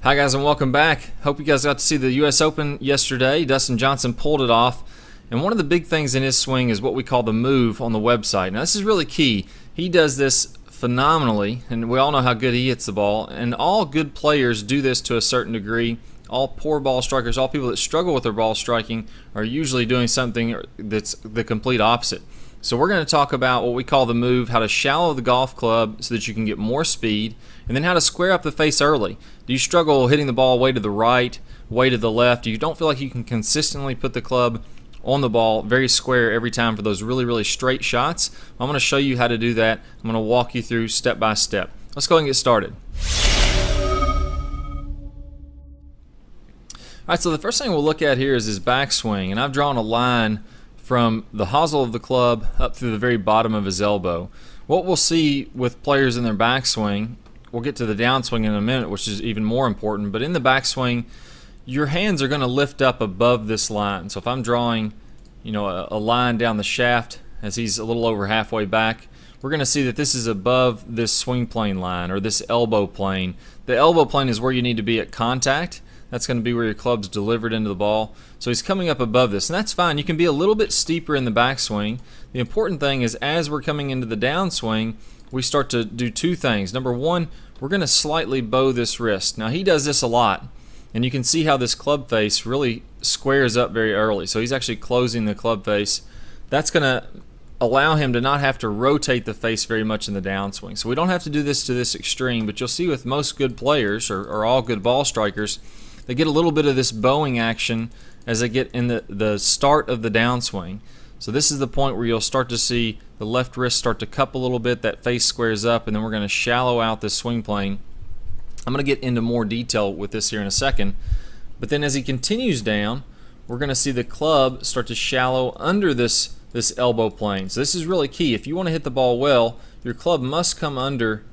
Hi guys, and welcome back. Hope you guys got to see the US Open yesterday. Dustin Johnson pulled it off, and one of the big things in his swing is what we call the move on the website. Now this is really key. He does this phenomenally, and we all know how good he hits the ball, and all good players do this to a certain degree. All poor ball strikers, all people that struggle with their ball striking are usually doing something that's the complete opposite. So we're going to talk about what we call the move, how to shallow the golf club so that you can get more speed, and then how to square up the face early. Do you struggle hitting the ball way to the right, way to the left? You don't feel like you can consistently put the club on the ball very square every time for those really straight shots? I'm going to show you how to do that. I'm going to walk you through step by step. Let's go ahead and get started. Alright, so the first thing we'll look at here is his backswing, and I've drawn a line from the hosel of the club up through the very bottom of his elbow. What we'll see with players in their backswing, we'll get to the downswing in a minute, which is even more important, but in the backswing, your hands are going to lift up above this line. So if I'm drawing, a line down the shaft as he's a little over halfway back, we're going to see that this is above this swing plane line or this elbow plane. The elbow plane is where you need to be at contact. That's going to be where your club's delivered into the ball. So he's coming up above this, and that's fine. You can be a little bit steeper in the backswing. The important thing is as we're coming into the downswing, we start to do two things. Number one, we're going to slightly bow this wrist. Now he does this a lot, and you can see how this club face really squares up very early. So he's actually closing the club face. That's going to allow him to not have to rotate the face very much in the downswing. So we don't have to do this to this extreme, but you'll see with most good players or all good ball strikers, they get a little bit of this bowing action as they get in the start of the downswing. So this is the point where you'll start to see the left wrist start to cup a little bit, that face squares up, and then we're going to shallow out this swing plane. I'm going to get into more detail with this here in a second. But then as he continues down, we're going to see the club start to shallow under this elbow plane. So this is really key. If you want to hit the ball well, your club must come under,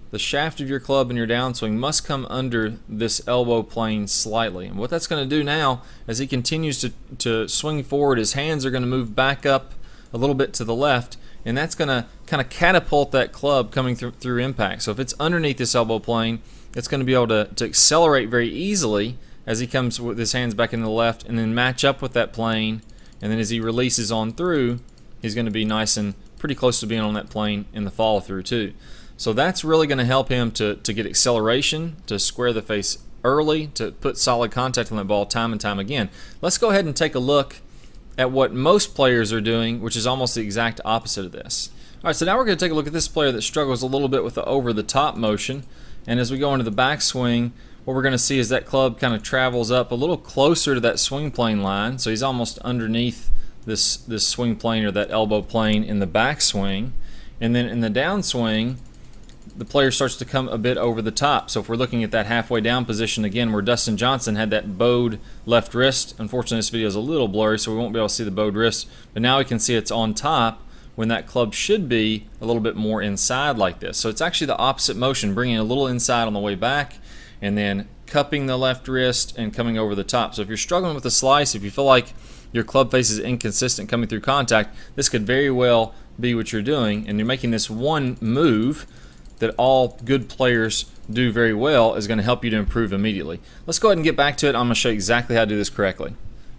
the shaft of your club in your downswing must come under this elbow plane slightly. And what that's going to do now, as he continues to swing forward, his hands are going to move back up a little bit to the left, and that's going to kind of catapult that club coming through impact. So if it's underneath this elbow plane, it's going to be able to accelerate very easily as he comes with his hands back into the left, and then match up with that plane, and then as he releases on through, he's going to be nice and pretty close to being on that plane in the follow through too. So that's really going to help him to get acceleration, to square the face early, to put solid contact on that ball time and time again. Let's go ahead and take a look at what most players are doing, which is almost the exact opposite of this. All right, so now we're going to take a look at this player that struggles a little bit with the over-the-top motion. And as we go into the backswing, what we're going to see is that club kind of travels up a little closer to that swing plane line. So he's almost underneath this swing plane or that elbow plane in the backswing. And then in the downswing, the player starts to come a bit over the top. So if we're looking at that halfway down position again where Dustin Johnson had that bowed left wrist, unfortunately this video is a little blurry so we won't be able to see the bowed wrist, but now we can see it's on top when that club should be a little bit more inside like this. So it's actually the opposite motion, bringing a little inside on the way back and then cupping the left wrist and coming over the top. So if you're struggling with the slice, if you feel like your club face is inconsistent coming through contact, this could very well be what you're doing, and you're making this one move that all good players do very well is going to help you to improve immediately. Let's go ahead and get back to it. I'm going to show you exactly how to do this correctly.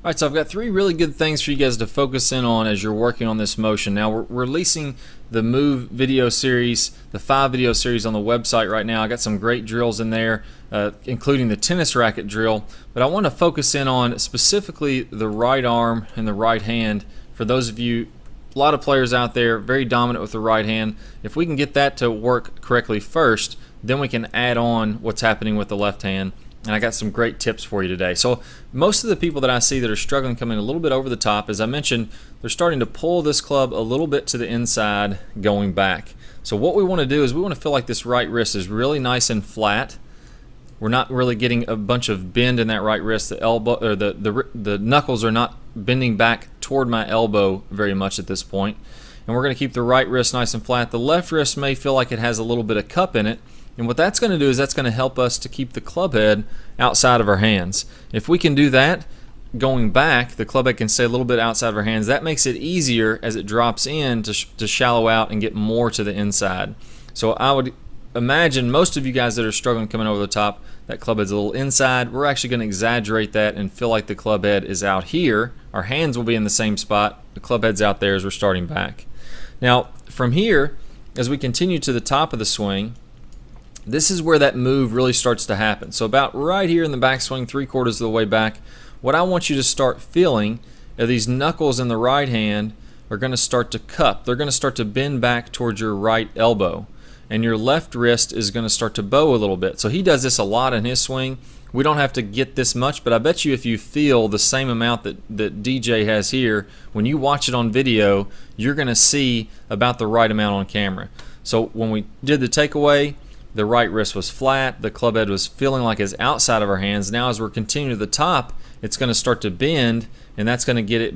Alright, so I've got three really good things for you guys to focus in on as you're working on this motion. Now we're releasing the Move video series, the 5 video series on the website right now. I got some great drills in there, including the tennis racket drill, but I want to focus in on specifically the right arm and the right hand. For those of you, a lot of players out there very dominant with the right hand. If we can get that to work correctly first, then we can add on what's happening with the left hand. And I got some great tips for you today. So most of the people that I see that are struggling coming a little bit over the top, as I mentioned, they're starting to pull this club a little bit to the inside going back. So what we want to do is we want to feel like this right wrist is really nice and flat. We're not really getting a bunch of bend in that right wrist. The elbow or the knuckles are not bending back toward my elbow very much at this point. And we're going to keep the right wrist nice and flat. The left wrist may feel like it has a little bit of cup in it. And what that's going to do is that's going to help us to keep the club head outside of our hands. If we can do that, going back, the club head can stay a little bit outside of our hands. That makes it easier as it drops in to shallow out and get more to the inside. So I would imagine most of you guys that are struggling coming over the top, That club head's a little inside. We're actually going to exaggerate that and feel like the club head is out here. Our hands will be in the same spot. The club head's out there as we're starting back. Now, from here, as we continue to the top of the swing, this is where that move really starts to happen. So about right here in the backswing, 3/4 of the way back, what I want you to start feeling are these knuckles in the right hand are going to start to cup. They're going to start to bend back towards your right elbow. And your left wrist is going to start to bow a little bit. So he does this a lot in his swing. We don't have to get this much, but I bet you if you feel the same amount that DJ has here, when you watch it on video, you're going to see about the right amount on camera. So when we did the takeaway, the right wrist was flat, the club head was feeling like it's outside of our hands. Now as we're continuing to the top, it's going to start to bend, and that's going to get it,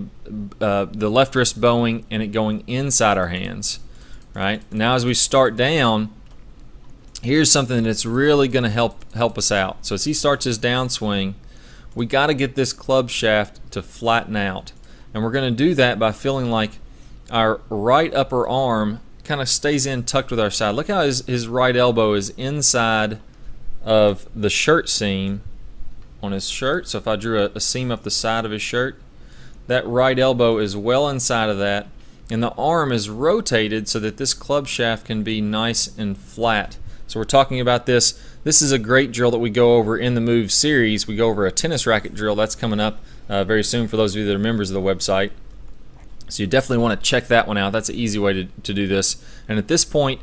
the left wrist bowing and it going inside our hands. Right? Now as we start down, here's something that's really going to help us out. So as he starts his downswing, we got to get this club shaft to flatten out. And we're going to do that by feeling like our right upper arm kind of stays in tucked with our side. Look how his right elbow is inside of the shirt seam on his shirt. So if I drew a seam up the side of his shirt, that right elbow is well inside of that. And the arm is rotated so that this club shaft can be nice and flat. So we're talking about this. This is a great drill that we go over in the Move series. We go over a tennis racket drill. That's coming up very soon for those of you that are members of the website. So you definitely want to check that one out. That's an easy way to do this. And at this point,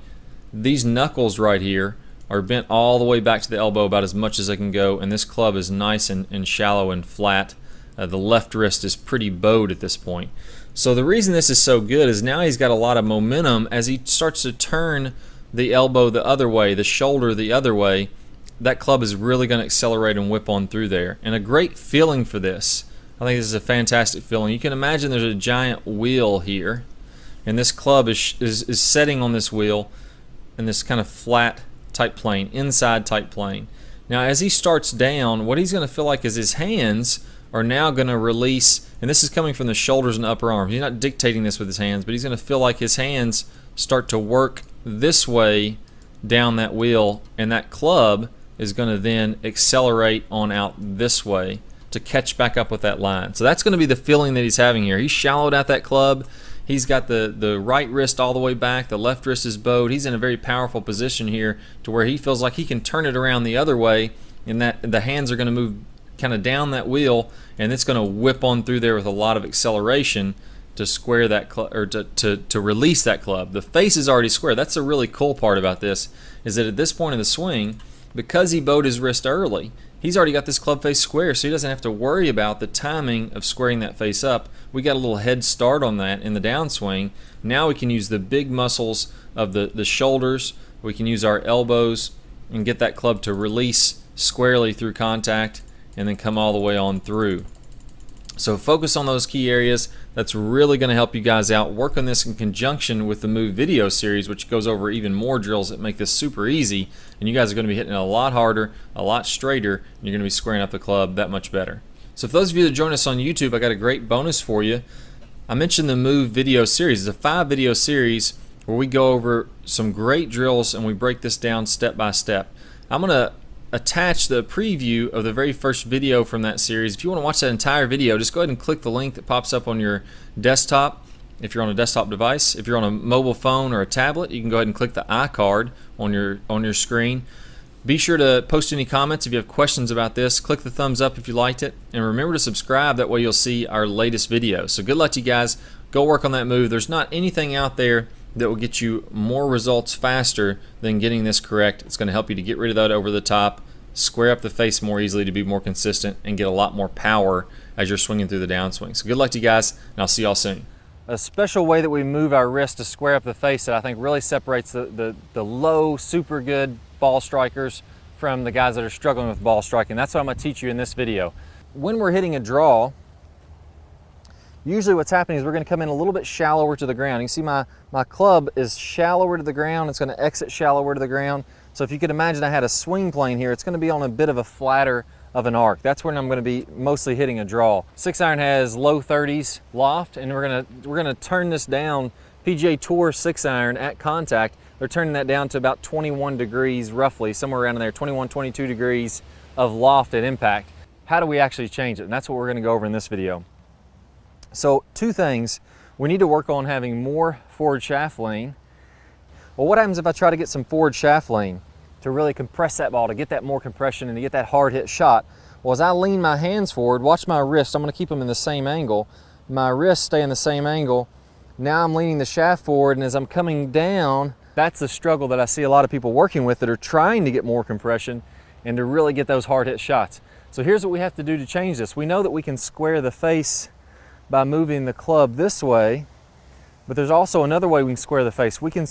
these knuckles right here are bent all the way back to the elbow about as much as they can go. And this club is nice and shallow and flat. The left wrist is pretty bowed at this point. So the reason this is so good is now he's got a lot of momentum as he starts to turn the elbow the other way, the shoulder the other way. That club is really going to accelerate and whip on through there. And a great feeling for this. I think this is a fantastic feeling. You can imagine there's a giant wheel here, and this club is setting on this wheel in this kind of flat type plane, inside type plane. Now as he starts down, what he's going to feel like is his hands are now going to release, and this is coming from the shoulders and upper arms. He's not dictating this with his hands, but he's going to feel like his hands start to work this way down that wheel, and that club is going to then accelerate on out this way to catch back up with that line. So that's going to be the feeling that he's having here. He's shallowed out that club. He's got the right wrist all the way back. The left wrist is bowed. He's in a very powerful position here to where he feels like he can turn it around the other way, and that the hands are going to move kind of down that wheel, and it's going to whip on through there with a lot of acceleration to square that club, or to release that club. The face is already square. That's the really cool part about this, is that at this point in the swing, because he bowed his wrist early, he's already got this club face square, so he doesn't have to worry about the timing of squaring that face up. We got a little head start on that in the downswing. Now we can use the big muscles of the shoulders. We can use our elbows and get that club to release squarely through contact and then come all the way on through. So focus on those key areas. That's really going to help you guys out. Work on this in conjunction with the Move video series, which goes over even more drills that make this super easy, and you guys are going to be hitting it a lot harder, a lot straighter, and you're going to be squaring up the club that much better. So for those of you that join us on YouTube, I got a great bonus for you. I mentioned the Move video series. It's a 5-video series where we go over some great drills and we break this down step by step. I'm going to attach the preview of the very first video from that series. If you want to watch that entire video, just go ahead and click the link that pops up on your desktop if you're on a desktop device. If you're on a mobile phone or a tablet, you can go ahead and click the iCard on your screen. Be sure to post any comments if you have questions about this. Click the thumbs up if you liked it, and remember to subscribe. That way you'll see our latest videos. So good luck to you guys. Go work on that move. There's not anything out there that will get you more results faster than getting this correct. It's going to help you to get rid of that over the top, square up the face more easily to be more consistent, and get a lot more power as you're swinging through the downswing. So good luck to you guys, and I'll see y'all soon. A special way that we move our wrist to square up the face that I think really separates the low, super good ball strikers from the guys that are struggling with ball striking. That's what I'm going to teach you in this video. When we're hitting a draw, usually what's happening is we're going to come in a little bit shallower to the ground. You see my club is shallower to the ground. It's going to exit shallower to the ground. So if you could imagine I had a swing plane here, it's going to be on a bit of a flatter of an arc. That's when I'm going to be mostly hitting a draw. 6-iron has low 30s loft, and we're going to turn this down. PGA Tour 6-iron at contact, they're turning that down to about 21 degrees roughly, somewhere around in there, 21, 22 degrees of loft at impact. How do we actually change it? And that's what we're going to go over in this video. So 2 things. We need to work on having more forward shaft lean. Well, what happens if I try to get some forward shaft lean to really compress that ball, to get that more compression and to get that hard hit shot? Well, as I lean my hands forward, watch my wrist. I'm going to keep them in the same angle. My wrists stay in the same angle. Now I'm leaning the shaft forward, and as I'm coming down, that's the struggle that I see a lot of people working with that are trying to get more compression and to really get those hard hit shots. So here's what we have to do to change this. We know that we can square the face by moving the club this way, but there's also another way we can square the face. We can